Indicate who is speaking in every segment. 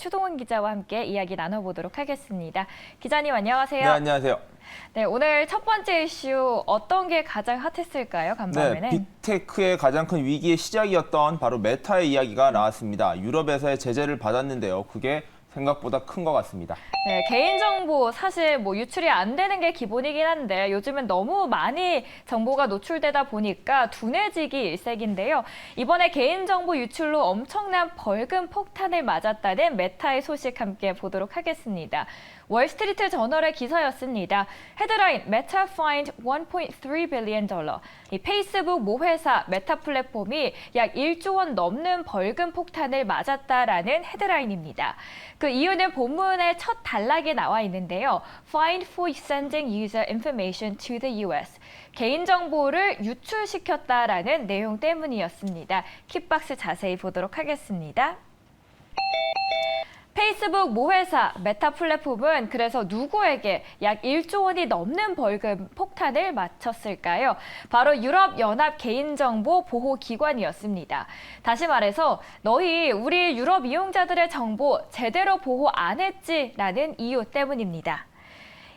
Speaker 1: 추동훈 기자와 함께 이야기 나눠보도록 하겠습니다. 기자님 안녕하세요.
Speaker 2: 네, 안녕하세요.
Speaker 1: 네, 오늘 첫 번째 이슈 어떤 게 가장 핫했을까요? 간밤에는.
Speaker 2: 네, 빅테크의 가장 큰 위기의 시작이었던 바로 메타의 이야기가 나왔습니다. 유럽에서의 제재를 받았는데요. 그게 생각보다 큰 것 같습니다.
Speaker 1: 네, 개인정보 사실 유출이 안 되는 게 기본이긴 한데 요즘은 너무 많이 정보가 노출되다 보니까 둔해지기 일색인데요. 이번에 개인정보 유출로 엄청난 벌금 폭탄을 맞았다는 메타의 소식 함께 보도록 하겠습니다. 월스트리트 저널의 기사였습니다. 헤드라인, 메타 fined 1.3 billion dollar. 이 페이스북 모회사 메타 플랫폼이 약 1조 원 넘는 벌금 폭탄을 맞았다라는 헤드라인입니다. 그 이유는 본문의 첫 단락에 나와 있는데요. Fined for sending user information to the US. 개인정보를 유출시켰다라는 내용 때문이었습니다. 킥박스 자세히 보도록 하겠습니다. 페이스북 모회사 메타 플랫폼은 그래서 누구에게 약 1조 원이 넘는 벌금 폭탄을 맞췄을까요? 바로 유럽연합 개인정보 보호기관이었습니다. 다시 말해서 너희 우리 유럽 이용자들의 정보 제대로 보호 안 했지라는 이유 때문입니다.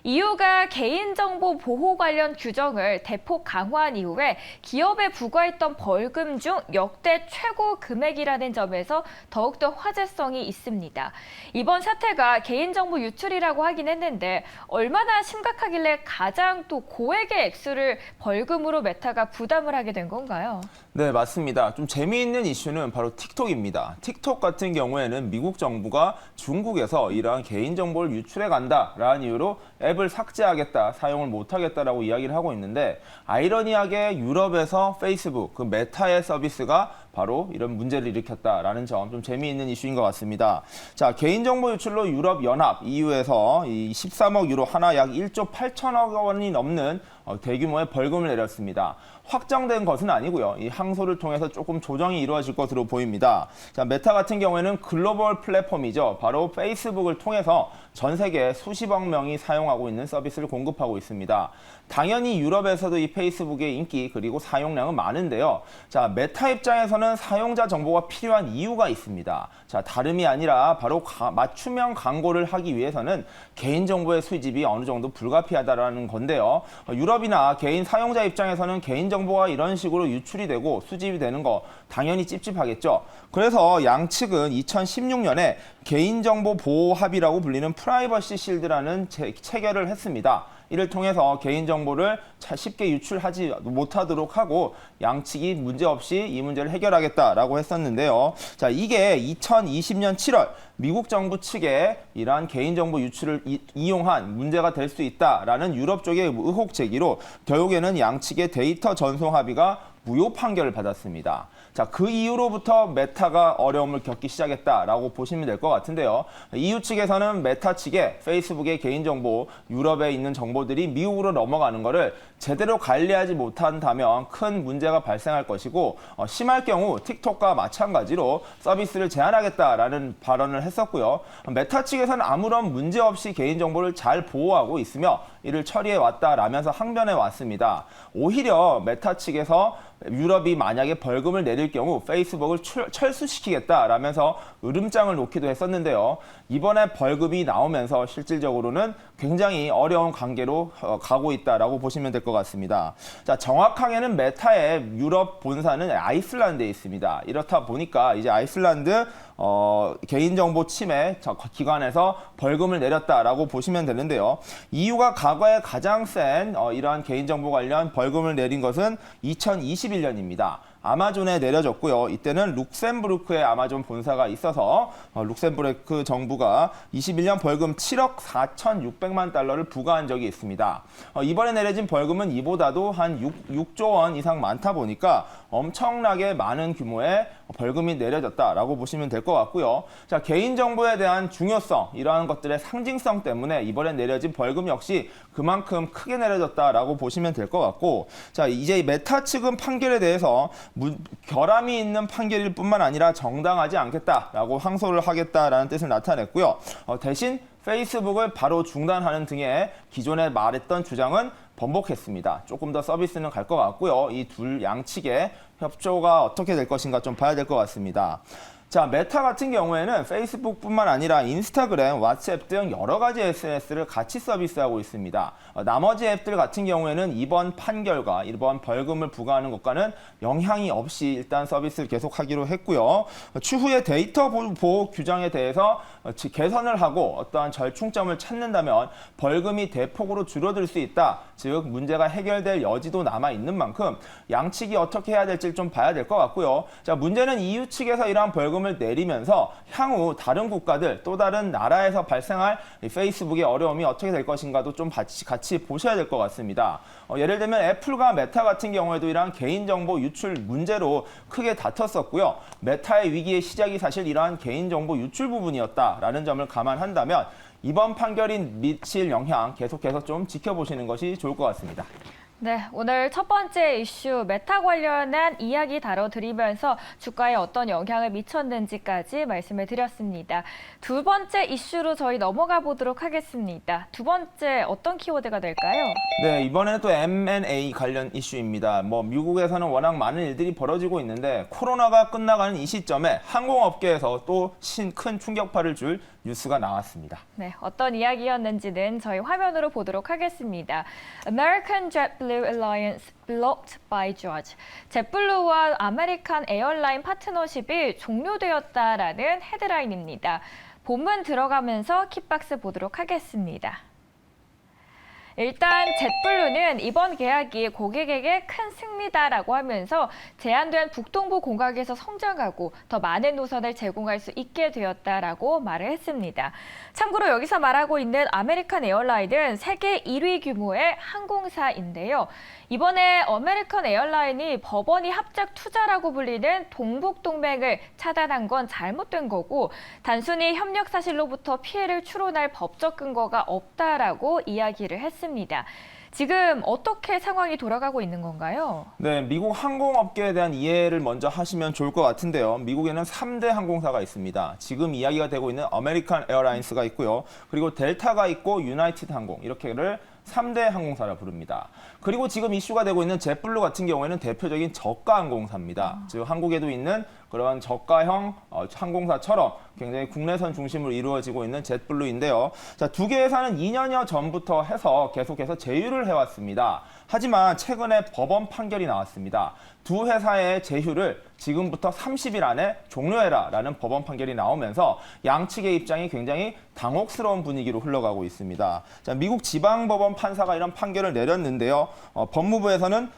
Speaker 1: EU가 개인정보 보호 관련 규정을 대폭 강화한 이후에 기업에 부과했던 벌금 중 역대 최고 금액이라는 점에서 더욱더 화제성이 있습니다. 이번 사태가 개인정보 유출이라고 하긴 했는데 얼마나 심각하길래 가장 또 고액의 액수를 벌금으로 메타가 부담을 하게 된 건가요?
Speaker 2: 네, 맞습니다. 좀 재미있는 이슈는 바로 틱톡입니다. 틱톡 같은 경우에는 미국 정부가 중국에서 이러한 개인정보를 유출해 간다라는 이유로 앱을 삭제하겠다, 사용을 못하겠다라고 이야기를 하고 있는데 아이러니하게 유럽에서 페이스북, 그 메타의 서비스가 바로 이런 문제를 일으켰다라는 점 좀 재미있는 이슈인 것 같습니다. 자, 개인정보 유출로 유럽연합 EU에서 이 13억 유로 하나 약 1조 8천억 원이 넘는 대규모의 벌금을 내렸습니다. 확정된 것은 아니고요. 이 항소를 통해서 조금 조정이 이루어질 것으로 보입니다. 자, 메타 같은 경우에는 글로벌 플랫폼이죠. 바로 페이스북을 통해서 전 세계 수십억 명이 사용하고 있는 서비스를 공급하고 있습니다. 당연히 유럽에서도 이 페이스북의 인기 그리고 사용량은 많은데요. 자, 메타 입장에서는 사용자 정보가 필요한 이유가 있습니다. 자, 다름이 아니라 바로 맞춤형 광고를 하기 위해서는 개인정보의 수집이 어느 정도 불가피하다라는 건데요. 유럽이나 개인 사용자 입장에서는 개인정보가 이런 식으로 유출이 되고 수집이 되는 거 당연히 찝찝하겠죠. 그래서 양측은 2016년에 개인정보 보호 합의라고 불리는 프라이버시 실드라는 체결을 했습니다. 이를 통해서 개인정보를 쉽게 유출하지 못하도록 하고 양측이 문제없이 이 문제를 해결하겠다라고 했었는데요. 자, 이게 2020년 7월 미국 정부 측에 이러한 개인정보 유출을 이용한 문제가 될 수 있다라는 유럽 쪽의 의혹 제기로 결국에는 양측의 데이터 전송 합의가 무효 판결을 받았습니다. 자, 그 이후로부터 메타가 어려움을 겪기 시작했다라고 보시면 될 것 같은데요. EU 측에서는 메타 측에 페이스북의 개인정보, 유럽에 있는 정보들이 미국으로 넘어가는 것을 제대로 관리하지 못한다면 큰 문제가 발생할 것이고 심할 경우 틱톡과 마찬가지로 서비스를 제한하겠다라는 발언을 했었고요. 메타 측에서는 아무런 문제 없이 개인정보를 잘 보호하고 있으며 이를 처리해 왔다라면서 항변해 왔습니다. 오히려 메타 측에서 유럽이 만약에 벌금을 내릴 경우 페이스북을 철수시키겠다라면서 으름장을 놓기도 했었는데요. 이번에 벌금이 나오면서 실질적으로는 굉장히 어려운 관계로 가고 있다라고 보시면 될 것 같습니다. 자, 정확하게는 메타의 유럽 본사는 아이슬란드에 있습니다. 이렇다 보니까 이제 아이슬란드 개인정보 침해 기관에서 벌금을 내렸다라고 보시면 되는데요. EU가 과거에 가장 센 이러한 개인정보 관련 벌금을 내린 것은 2021년입니다. 아마존에 내려졌고요. 이때는 룩셈부르크에 아마존 본사가 있어서 룩셈부르크 정부가 21년 벌금 7억 4,600만 달러를 부과한 적이 있습니다. 이번에 내려진 벌금은 이보다도 한 6조 원 이상 많다 보니까 엄청나게 많은 규모의 벌금이 내려졌다라고 보시면 될 것 같고요. 자, 개인정보에 대한 중요성, 이러한 것들의 상징성 때문에 이번에 내려진 벌금 역시 그만큼 크게 내려졌다라고 보시면 될 것 같고, 자, 이제 메타 측은 판결에 대해서 결함이 있는 판결일 뿐만 아니라 정당하지 않겠다라고 항소를 하겠다라는 뜻을 나타냈고요. 대신 페이스북을 바로 중단하는 등의 기존에 말했던 주장은 번복했습니다. 조금 더 서비스는 갈 것 같고요. 이 둘 양측의 협조가 어떻게 될 것인가 좀 봐야 될 것 같습니다. 자, 메타 같은 경우에는 페이스북뿐만 아니라 인스타그램, 왓츠앱 등 여러 가지 SNS를 같이 서비스하고 있습니다. 나머지 앱들 같은 경우에는 이번 판결과 이번 벌금을 부과하는 것과는 영향이 없이 일단 서비스를 계속하기로 했고요. 추후에 데이터 보호 규정에 대해서 개선을 하고 어떠한 절충점을 찾는다면 벌금이 대폭으로 줄어들 수 있다. 즉 문제가 해결될 여지도 남아 있는 만큼 양측이 어떻게 해야 될지 좀 봐야 될 것 같고요. 자, 문제는 EU 측에서 이러한 벌금을 내리면서 향후 다른 국가들 또 다른 나라에서 발생할 이 페이스북의 어려움이 어떻게 될 것인가도 좀 같이 보셔야 될 것 같습니다. 예를 들면 애플과 메타 같은 경우에도 이러한 개인정보 유출 문제로 크게 다퉜었고요. 메타의 위기의 시작이 사실 이러한 개인정보 유출 부분이었다라는 점을 감안한다면 이번 판결이 미칠 영향 계속해서 좀 지켜보시는 것이 좋을 것 같습니다.
Speaker 1: 네, 오늘 첫 번째 이슈 메타 관련한 이야기 다뤄드리면서 주가에 어떤 영향을 미쳤는지까지 말씀을 드렸습니다. 두 번째 이슈로 저희 넘어가 보도록 하겠습니다. 두 번째 어떤 키워드가 될까요?
Speaker 2: 네, 이번에는 또 M&A 관련 이슈입니다. 미국에서는 워낙 많은 일들이 벌어지고 있는데 코로나가 끝나가는 이 시점에 항공업계에서 또 큰 충격파를 줄 뉴스가 나왔습니다.
Speaker 1: 네, 어떤 이야기였는지는 저희 화면으로 보도록 하겠습니다. American JetBlue Alliance blocked by judge. jetblue와 아메리칸 에어라인 파트너십이 종료되었다라는 헤드라인입니다. 본문 들어가면서 킥박스 보도록 하겠습니다. 일단 jetblue는 이번 계약이 고객에게 큰 승리다라고 하면서 제한된 북동부 공각에서 성장하고 더 많은 노선을 제공할 수 있게 되었다라고 말을 했습니다. 참고로 여기서 말하고 있는 아메리칸 에어라인은 세계 1위 규모의 항공사인데요. 이번에 아메리칸 에어라인이 법원이 합작 투자라고 불리는 동북동맹을 차단한 건 잘못된 거고 단순히 협력 사실로부터 피해를 추론할 법적 근거가 없다라고 이야기를 했습니다. 지금 어떻게 상황이 돌아가고 있는 건가요?
Speaker 2: 네, 미국 항공업계에 대한 이해를 먼저 하시면 좋을 것 같은데요. 미국에는 3대 항공사가 있습니다. 지금 이야기가 되고 있는 아메리칸 에어라인스가 있고요. 그리고 델타가 있고 유나이티드 항공 이렇게를 3대 항공사라 부릅니다. 그리고 지금 이슈가 되고 있는 jetblue 같은 경우에는 대표적인 저가 항공사입니다. 즉 한국에도 있는 그런 저가형 항공사처럼 굉장히 국내선 중심으로 이루어지고 있는 jetblue인데요. 자, 두 개 회사는 2년여 전부터 해서 계속해서 제휴를 해왔습니다. 하지만 최근에 법원 판결이 나왔습니다. 두 회사의 제휴를 지금부터 30일 안에 종료해라라는 법원 판결이 나오면서 양측의 입장이 굉장히 당혹스러운 분위기로 흘러가고 있습니다. 자, 미국 지방법원 판사가 이런 판결을 내렸는데요. 법무부에서는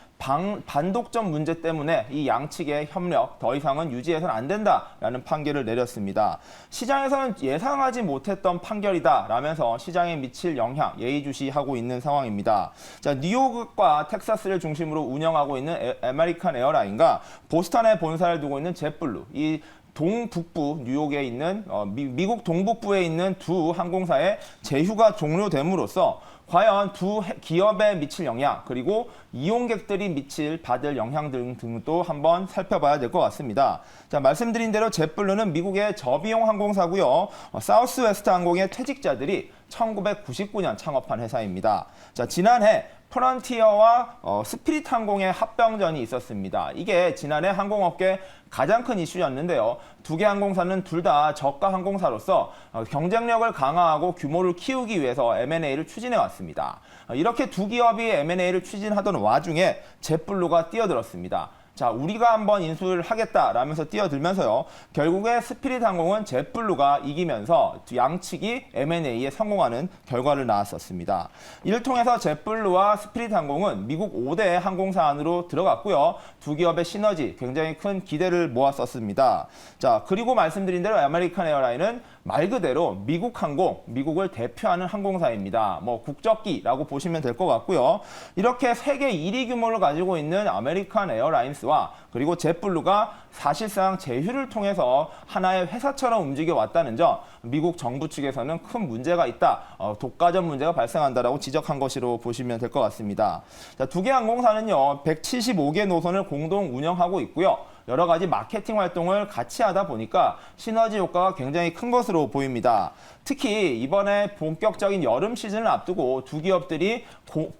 Speaker 2: 반독점 문제 때문에 이 양측의 협력 더 이상은 유지해서는 안 된다라는 판결을 내렸습니다. 시장에서는 예상하지 못했던 판결이다라면서 시장에 미칠 영향 예의주시하고 있는 상황입니다. 자, 뉴욕과 텍사스를 중심으로 운영하고 있는 아메리칸 에어라인과 보스턴에 본사를 두고 있는 jetblue 이 동북부 뉴욕에 있는 미국 동북부에 있는 두 항공사의 제휴가 종료됨으로써 과연 두 기업에 미칠 영향 그리고 이용객들이 받을 영향 등도 한번 살펴봐야 될 것 같습니다. 자, 말씀드린 대로 jetblue는 미국의 저비용 항공사고요. 사우스웨스트 항공의 퇴직자들이 1999년 창업한 회사입니다. 자, 지난해 프론티어와 스피릿 항공의 합병전이 있었습니다. 이게 지난해 항공업계 가장 큰 이슈였는데요. 두 개 항공사는 둘 다 저가 항공사로서 경쟁력을 강화하고 규모를 키우기 위해서 M&A를 추진해 왔습니다. 이렇게 두 기업이 M&A를 추진하던 와중에 jetblue가 뛰어들었습니다. 자, 우리가 한번 인수를 하겠다라면서 뛰어들면서요. 결국에 스피릿 항공은 jetblue가 이기면서 양측이 M&A에 성공하는 결과를 낳았었습니다. 이를 통해서 jetblue와 스피릿 항공은 미국 5대 항공사 안으로 들어갔고요. 두 기업의 시너지 굉장히 큰 기대를 모았었습니다. 자, 그리고 말씀드린 대로 아메리칸 에어라인은 말 그대로 미국 항공, 미국을 대표하는 항공사입니다. 국적기라고 보시면 될 것 같고요. 이렇게 세계 1위 규모를 가지고 있는 아메리칸 에어라인스와 그리고 jetblue가 사실상 제휴를 통해서 하나의 회사처럼 움직여 왔다는 점, 미국 정부 측에서는 큰 문제가 있다, 독과점 문제가 발생한다라고 지적한 것으로 보시면 될 것 같습니다. 자, 두 개 항공사는요, 175개 노선을 공동 운영하고 있고요. 여러 가지 마케팅 활동을 같이 하다 보니까 시너지 효과가 굉장히 큰 것으로 보입니다. 특히 이번에 본격적인 여름 시즌을 앞두고 두 기업들이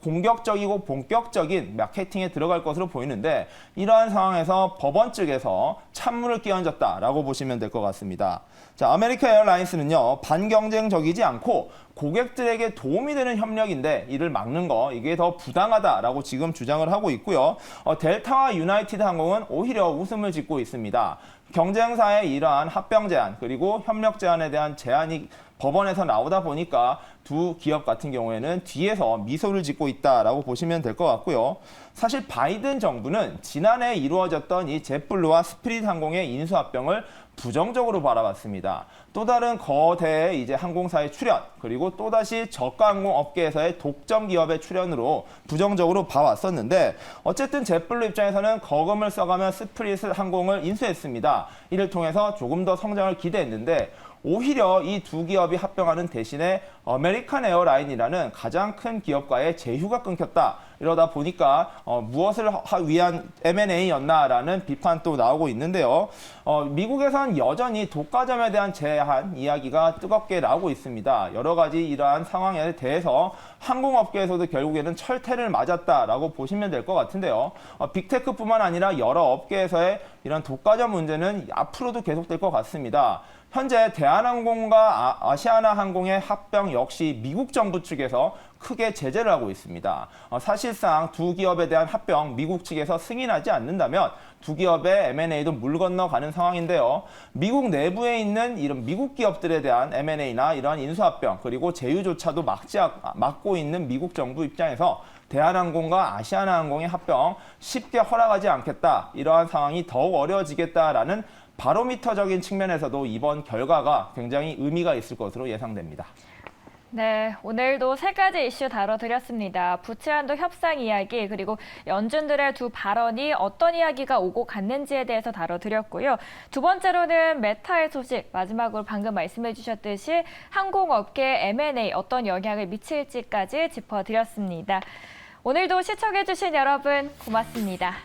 Speaker 2: 공격적이고 본격적인 마케팅에 들어갈 것으로 보이는데 이러한 상황에서 법원 측에서 찬물을 끼얹었다라고 보시면 될 것 같습니다. 자, 아메리카 에어라인스는요, 반경쟁적이지 않고 고객들에게 도움이 되는 협력인데 이를 막는 거 이게 더 부당하다라고 지금 주장을 하고 있고요. 델타와 유나이티드 항공은 오히려 웃음을 짓고 있습니다. 경쟁사의 이러한 합병 제한 그리고 협력 제한에 대한 제한이 법원에서 나오다 보니까 두 기업 같은 경우에는 뒤에서 미소를 짓고 있다라고 보시면 될 것 같고요. 사실 바이든 정부는 지난해 이루어졌던 이 젯블루와 스피릿 항공의 인수합병을 부정적으로 바라봤습니다. 또 다른 거대 이제 항공사의 출현 그리고 또다시 저가 항공 업계에서의 독점 기업의 출현으로 부정적으로 봐왔었는데 어쨌든 젯블루 입장에서는 거금을 써가며 스피릿 항공을 인수했습니다. 이를 통해서 조금 더 성장을 기대했는데 오히려 이 두 기업이 합병하는 대신에 아메리칸 에어라인이라는 가장 큰 기업과의 제휴가 끊겼다. 이러다 보니까 무엇을 위한 M&A였나라는 비판도 나오고 있는데요. 미국에선 여전히 독과점에 대한 제한 이야기가 뜨겁게 나오고 있습니다. 여러 가지 이러한 상황에 대해서 항공업계에서도 결국에는 철퇴를 맞았다라고 보시면 될 것 같은데요. 빅테크뿐만 아니라 여러 업계에서의 이런 독과점 문제는 앞으로도 계속될 것 같습니다. 현재 대한항공과 아시아나항공의 합병 역시 미국 정부 측에서 크게 제재를 하고 있습니다. 사실상 두 기업에 대한 합병 미국 측에서 승인하지 않는다면 두 기업의 M&A도 물 건너가는 상황인데요. 미국 내부에 있는 이런 미국 기업들에 대한 M&A나 이러한 인수합병 그리고 제휴조차도 막고 있는 미국 정부 입장에서 대한항공과 아시아나항공의 합병 쉽게 허락하지 않겠다. 이러한 상황이 더욱 어려워지겠다라는 바로미터적인 측면에서도 이번 결과가 굉장히 의미가 있을 것으로 예상됩니다.
Speaker 1: 네, 오늘도 세 가지 이슈 다뤄드렸습니다. 부채한도 협상 이야기 그리고 연준들의 두 발언이 어떤 이야기가 오고 갔는지에 대해서 다뤄드렸고요. 두 번째로는 메타의 소식, 마지막으로 방금 말씀해 주셨듯이 항공업계 M&A 어떤 영향을 미칠지까지 짚어드렸습니다. 오늘도 시청해 주신 여러분 고맙습니다.